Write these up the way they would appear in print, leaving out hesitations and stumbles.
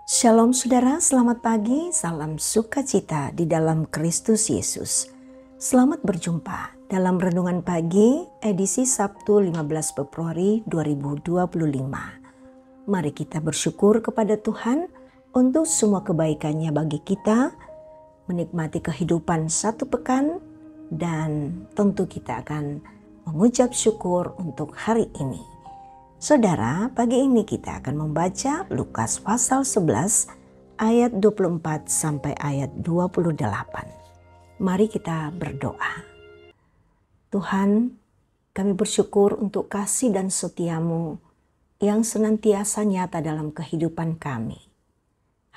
Shalom saudara, selamat pagi, salam sukacita di dalam Kristus Yesus. Selamat berjumpa dalam Renungan Pagi edisi Sabtu 15 Februari 2025. Mari kita bersyukur kepada Tuhan untuk semua kebaikannya bagi kita, menikmati kehidupan satu pekan, dan tentu kita akan mengucap syukur untuk hari ini. Saudara, pagi ini kita akan membaca Lukas pasal 11 ayat 24 sampai ayat 28. Mari kita berdoa. Tuhan, kami bersyukur untuk kasih dan setia-Mu yang senantiasa nyata dalam kehidupan kami.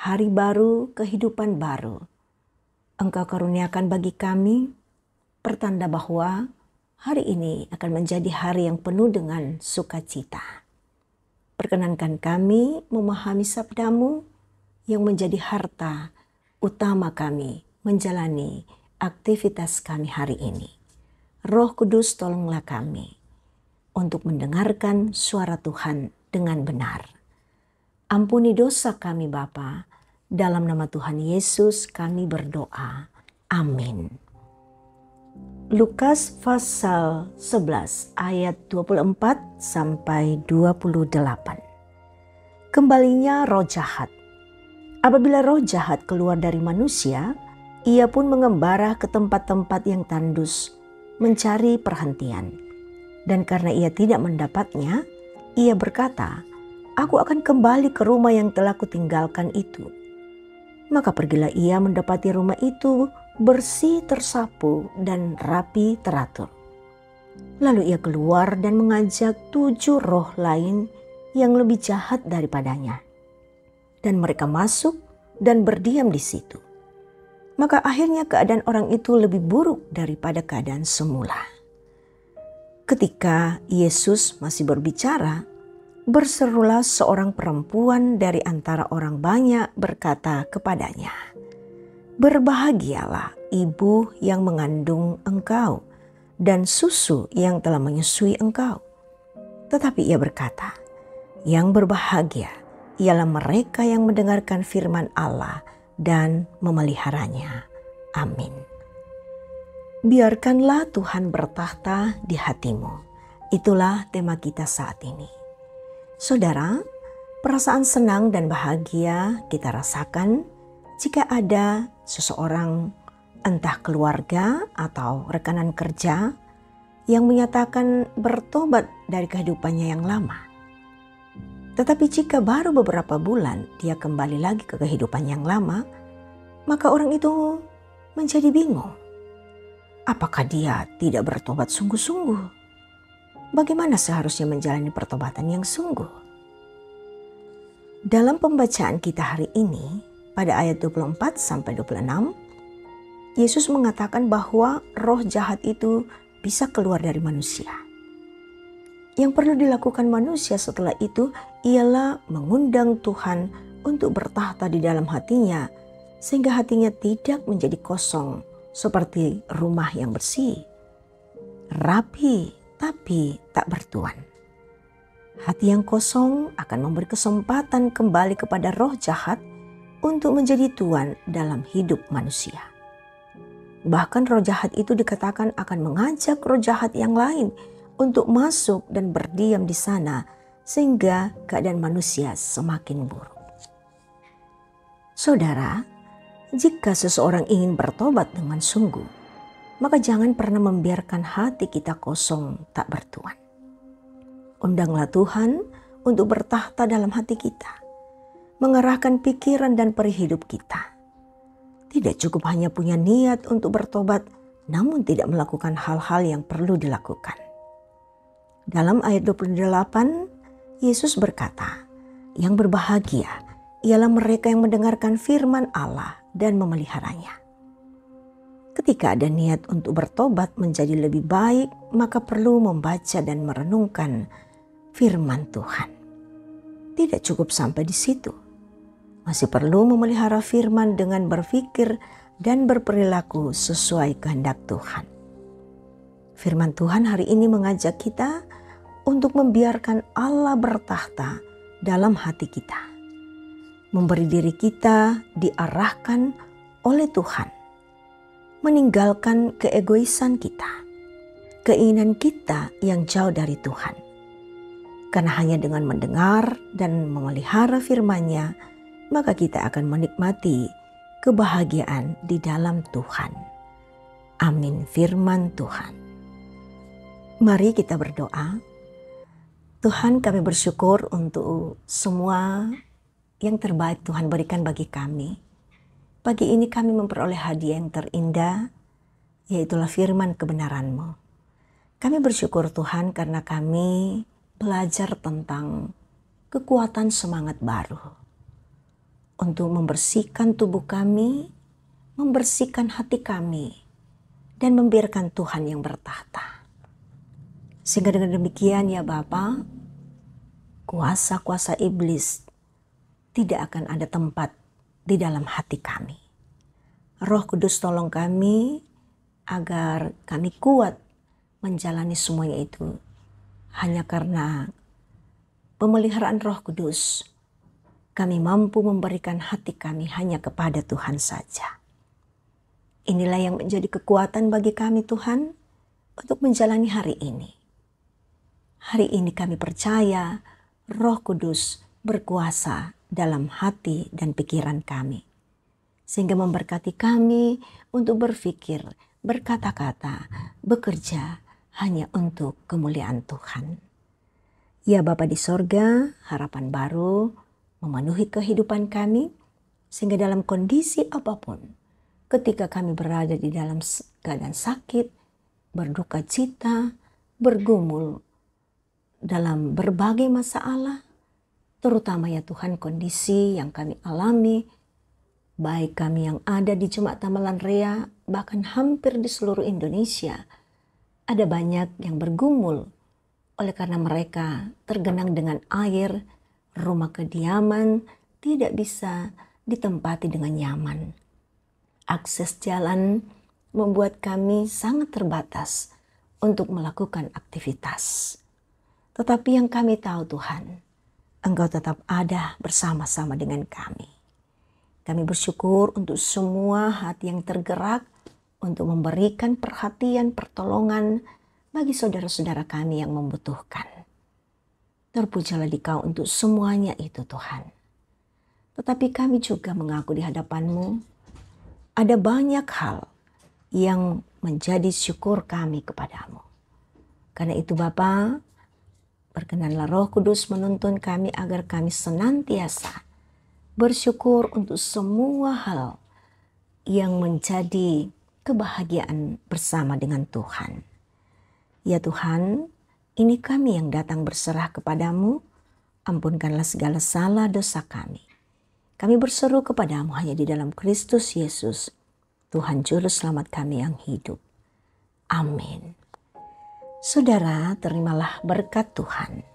Hari baru, kehidupan baru. Engkau karuniakan bagi kami pertanda bahwa hari ini akan menjadi hari yang penuh dengan sukacita. Perkenankan kami memahami sabda-Mu yang menjadi harta utama kami menjalani aktivitas kami hari ini. Roh Kudus, tolonglah kami untuk mendengarkan suara Tuhan dengan benar. Ampuni dosa kami Bapa, dalam nama Tuhan Yesus kami berdoa. Amin. Lukas pasal 11 ayat 24 sampai 28. Kembalinya roh jahat. Apabila roh jahat keluar dari manusia, ia pun mengembara ke tempat-tempat yang tandus, mencari perhentian. Dan karena ia tidak mendapatnya, ia berkata, "Aku akan kembali ke rumah yang telah kutinggalkan itu." Maka pergilah ia mendapati rumah itu bersih tersapu dan rapi teratur. Lalu ia keluar dan mengajak 7 roh lain yang lebih jahat daripadanya. Dan mereka masuk dan berdiam di situ. Maka akhirnya keadaan orang itu lebih buruk daripada keadaan semula. Ketika Yesus masih berbicara, berserulah seorang perempuan dari antara orang banyak berkata kepadanya, "Berbahagialah ibu yang mengandung engkau dan susu yang telah menyusui engkau." Tetapi ia berkata, "Yang berbahagia ialah mereka yang mendengarkan firman Allah dan memeliharanya." Amin. Biarkanlah Tuhan bertahta di hatimu. Itulah tema kita saat ini. Saudara, perasaan senang dan bahagia kita rasakan jika ada seseorang, entah keluarga atau rekanan kerja, yang menyatakan bertobat dari kehidupannya yang lama. Tetapi jika baru beberapa bulan dia kembali lagi ke kehidupan yang lama, maka orang itu menjadi bingung. Apakah dia tidak bertobat sungguh-sungguh? Bagaimana seharusnya menjalani pertobatan yang sungguh? Dalam pembacaan kita hari ini, pada ayat 24 sampai 26, Yesus mengatakan bahwa roh jahat itu bisa keluar dari manusia. Yang perlu dilakukan manusia setelah itu ialah mengundang Tuhan untuk bertahta di dalam hatinya, sehingga hatinya tidak menjadi kosong seperti rumah yang bersih, rapi tapi tak bertuan. Hati yang kosong akan memberi kesempatan kembali kepada roh jahat untuk menjadi tuan dalam hidup manusia. Bahkan roh jahat itu dikatakan akan mengajak roh jahat yang lain untuk masuk dan berdiam di sana, sehingga keadaan manusia semakin buruk. Saudara, jika seseorang ingin bertobat dengan sungguh, maka jangan pernah membiarkan hati kita kosong tak bertuan. Undanglah Tuhan untuk bertahta dalam hati kita, mengarahkan pikiran dan peri hidup kita. Tidak cukup hanya punya niat untuk bertobat, namun tidak melakukan hal-hal yang perlu dilakukan. Dalam ayat 28, Yesus berkata, "Yang berbahagia ialah mereka yang mendengarkan firman Allah dan memeliharanya." Ketika ada niat untuk bertobat menjadi lebih baik, maka perlu membaca dan merenungkan firman Tuhan. Tidak cukup sampai di situ. Masih perlu memelihara firman dengan berpikir dan berperilaku sesuai kehendak Tuhan. Firman Tuhan hari ini mengajak kita untuk membiarkan Allah bertahta dalam hati kita. memberi diri kita diarahkan oleh Tuhan, meninggalkan keegoisan kita, keinginan kita yang jauh dari Tuhan. Karena hanya dengan mendengar dan memelihara firman-Nya, maka kita akan menikmati kebahagiaan di dalam Tuhan. Amin. Firman Tuhan. Mari kita berdoa. Tuhan, kami bersyukur untuk semua yang terbaik Tuhan berikan bagi kami. Pagi ini kami memperoleh hadiah yang terindah, yaitulah firman kebenaran-Mu. Kami bersyukur Tuhan karena kami belajar tentang kekuatan semangat baru untuk membersihkan tubuh kami, membersihkan hati kami, dan membiarkan Tuhan yang bertahta. Sehingga dengan demikian ya Bapa, kuasa-kuasa iblis tidak akan ada tempat di dalam hati kami. Roh Kudus tolong kami agar kami kuat menjalani semuanya itu hanya karena pemeliharaan Roh Kudus. Kami mampu memberikan hati kami hanya kepada Tuhan saja. Inilah yang menjadi kekuatan bagi kami Tuhan untuk menjalani hari ini. Hari ini kami percaya Roh Kudus berkuasa dalam hati dan pikiran kami. Sehingga memberkati kami untuk berpikir, berkata-kata, bekerja hanya untuk kemuliaan Tuhan. Ya Bapa di sorga, harapan baru memenuhi kehidupan kami, sehingga dalam kondisi apapun, ketika kami berada di dalam keadaan sakit, berduka cita, bergumul dalam berbagai masalah, terutama ya Tuhan kondisi yang kami alami, baik kami yang ada di Jemaat Tamalan Rea, bahkan hampir di seluruh Indonesia, ada banyak yang bergumul oleh karena mereka tergenang dengan air, rumah kediaman tidak bisa ditempati dengan nyaman. Akses jalan membuat kami sangat terbatas untuk melakukan aktivitas. Tetapi yang kami tahu Tuhan, Engkau tetap ada bersama-sama dengan kami. Kami bersyukur untuk semua hati yang tergerak untuk memberikan perhatian, pertolongan bagi saudara-saudara kami yang membutuhkan. Terpujilah Dikau untuk semuanya itu Tuhan. Tetapi kami juga mengaku di hadapan-Mu, ada banyak hal yang menjadi syukur kami kepadamu. Karena itu Bapa, berkenanlah Roh Kudus menuntun kami agar kami senantiasa bersyukur untuk semua hal yang menjadi kebahagiaan bersama dengan Tuhan. Ya Tuhan, ini kami yang datang berserah kepadamu, ampunkanlah segala salah dosa kami. Kami berseru kepadamu hanya di dalam Kristus Yesus, Tuhan Juru Selamat kami yang hidup. Amin. Saudara, terimalah berkat Tuhan.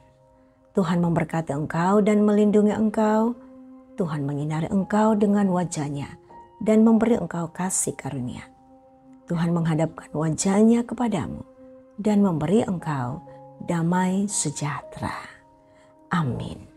Tuhan memberkati engkau dan melindungi engkau. Tuhan menyinari engkau dengan wajah-Nya dan memberi engkau kasih karunia. Tuhan menghadapkan wajah-Nya kepadamu dan memberi engkau damai sejahtera. Amin.